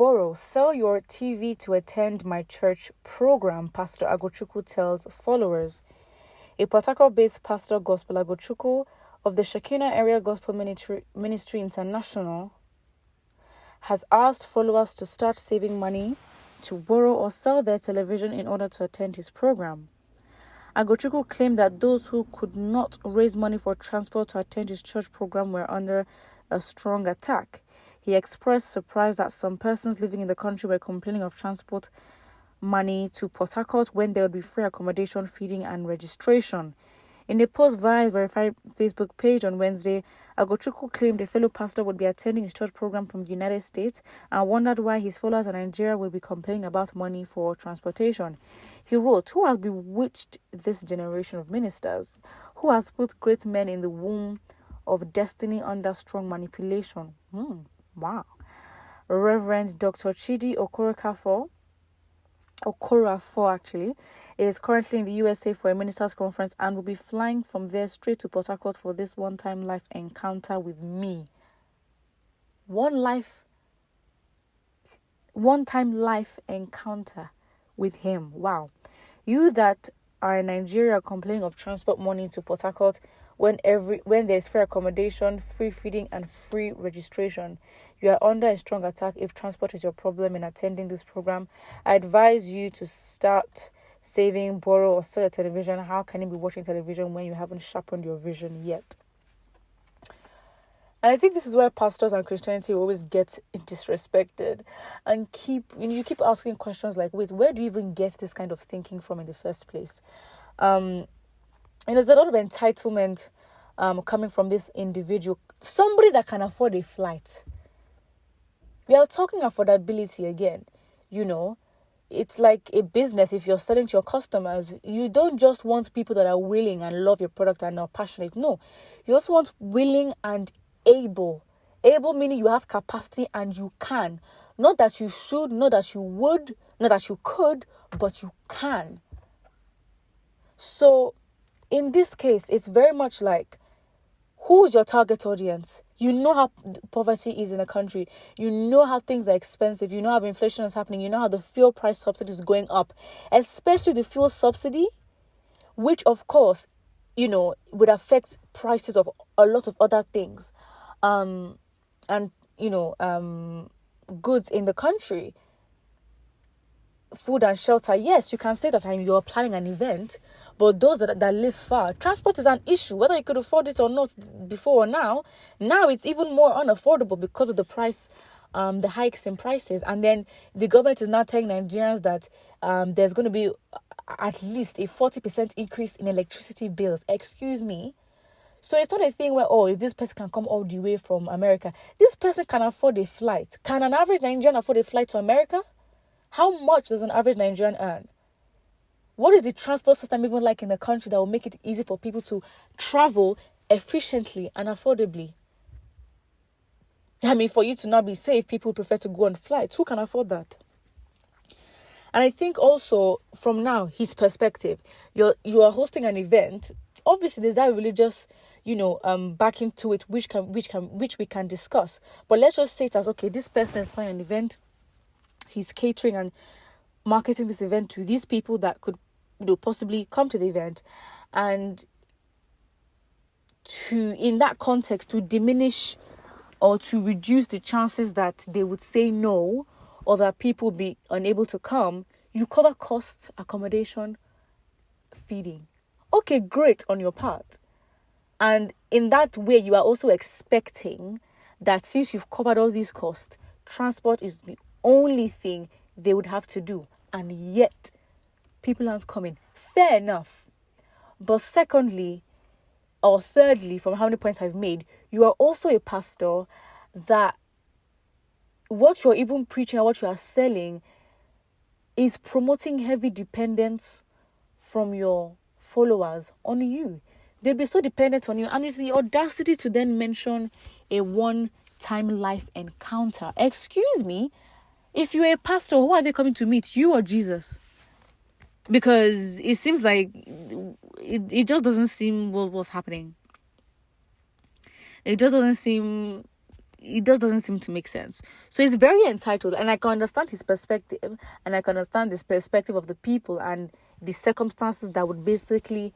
borrow. Sell your TV to attend my church program, Pastor Agochukwu tells followers. A Port Harcourt-based pastor, Gospel Agochukwu, of the Shekinah Area Gospel Ministry International, has asked followers to start saving money to borrow or sell their television in order to attend his program. Agochukwu claimed that those who could not raise money for transport to attend his church program were under a strong attack. He expressed surprise that some persons living in the country were complaining of transport money to Port Harcourt when there would be free accommodation, feeding, and registration. In a post via his verified Facebook page on Wednesday, Agochukwu claimed a fellow pastor would be attending his church program from the United States and wondered why his followers in Nigeria would be complaining about money for transportation. He wrote, "Who has bewitched this generation of ministers? Who has put great men in the womb of destiny under strong manipulation?" Wow. Reverend Dr. Chidi Okorafor actually is currently in the USA for a ministers' conference and will be flying from there straight to Port Harcourt for this one-time life encounter with me. One-time life encounter with him. Wow. You that are in Nigeria complaining of transport money to Port Harcourt when there's free accommodation, free feeding, and free registration, you are under a strong attack. If transport is your problem in attending this program, I advise you to start saving, borrow, or sell a television. How can you be watching television when you haven't sharpened your vision yet? And I think this is where pastors and Christianity always get disrespected and you keep asking questions like, wait, where do you even get this kind of thinking from in the first place? There's a lot of entitlement coming from this individual, somebody that can afford a flight. We are talking affordability again. It's like a business. If you're selling to your customers, you don't just want people that are willing and love your product and are passionate. No, you also want willing and able. Able meaning you have capacity and you can. Not that you should, not that you would, not that you could, but you can. So in this case, it's very much like, who's your target audience? You know how poverty is in a country. You know how things are expensive. You know how inflation is happening. You know how the fuel price subsidy is going up, especially the fuel subsidy, which of course, would affect prices of a lot of other things, goods in the country. Food and shelter. Yes, you can say that you're planning an event, but those that live far, transport is an issue, whether you could afford it or not before or now. Now it's even more unaffordable because of the price, the hikes in prices. And then the government is now telling Nigerians that there's going to be at least a 40% increase in electricity bills. Excuse me. So it's not a thing where, if this person can come all the way from America, this person can afford a flight. Can an average Nigerian afford a flight to America? How much does an average Nigerian earn? What is the transport system even like in the country that will make it easy for people to travel efficiently and affordably? For you to not be safe, people prefer to go on flights. Who can afford that? And I think also from now, his perspective, you are hosting an event. Obviously, there's that religious, backing to it, which we can discuss. But let's just say it as, okay, this person is planning an event. He's catering and marketing this event to these people that could, possibly come to the event, and in that context, to diminish or to reduce the chances that they would say no or that people be unable to come, you cover costs, accommodation, feeding. Okay, great on your part. And in that way, you are also expecting that since you've covered all these costs, transport is the only thing they would have to do, and yet people aren't coming. Fair enough. But secondly, or thirdly, from how many points I've made, you are also a pastor that what you're even preaching and what you are selling is promoting heavy dependence from your followers on you. They'll be so dependent on you, and it's the audacity to then mention a one-time life encounter. Excuse me. If you're a pastor, who are they coming to meet? You or Jesus? Because it seems like it just doesn't seem what's happening. It just doesn't seem it just doesn't seem to make sense. So he's very entitled, and I can understand his perspective, and I can understand this perspective of the people and the circumstances that would basically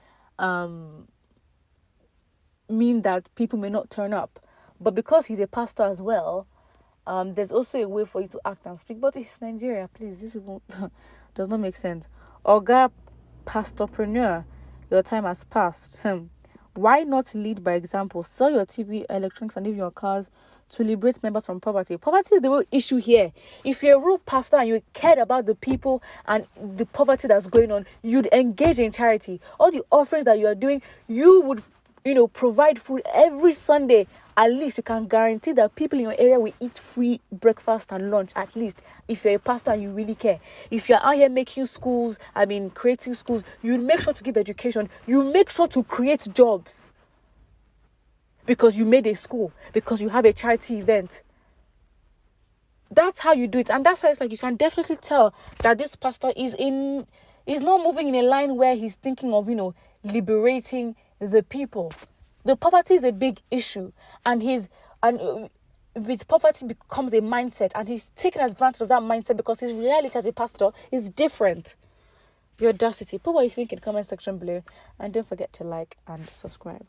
mean that people may not turn up. But because he's a pastor as well, there's also a way for you to act and speak. But it's Nigeria, please. This does not make sense. Oga pastorpreneur, your time has passed. Why not lead by example? Sell your TV, electronics, and even your cars to liberate members from poverty. Poverty is the real issue here. If you're a real pastor and you cared about the people and the poverty that's going on, you'd engage in charity. All the offerings that you are doing, you would, provide food every Sunday. At least you can guarantee that people in your area will eat free breakfast and lunch, at least, if you're a pastor and you really care. If you're out here making schools, creating schools, you make sure to give education. You make sure to create jobs. Because you made a school, because you have a charity event. That's how you do it. And that's why it's like you can definitely tell that this pastor is not moving in a line where he's thinking of, liberating the people. The poverty is a big issue, and with poverty becomes a mindset, and he's taking advantage of that mindset because his reality as a pastor is different. The audacity. Put what you think in the comment section below, and don't forget to like and subscribe.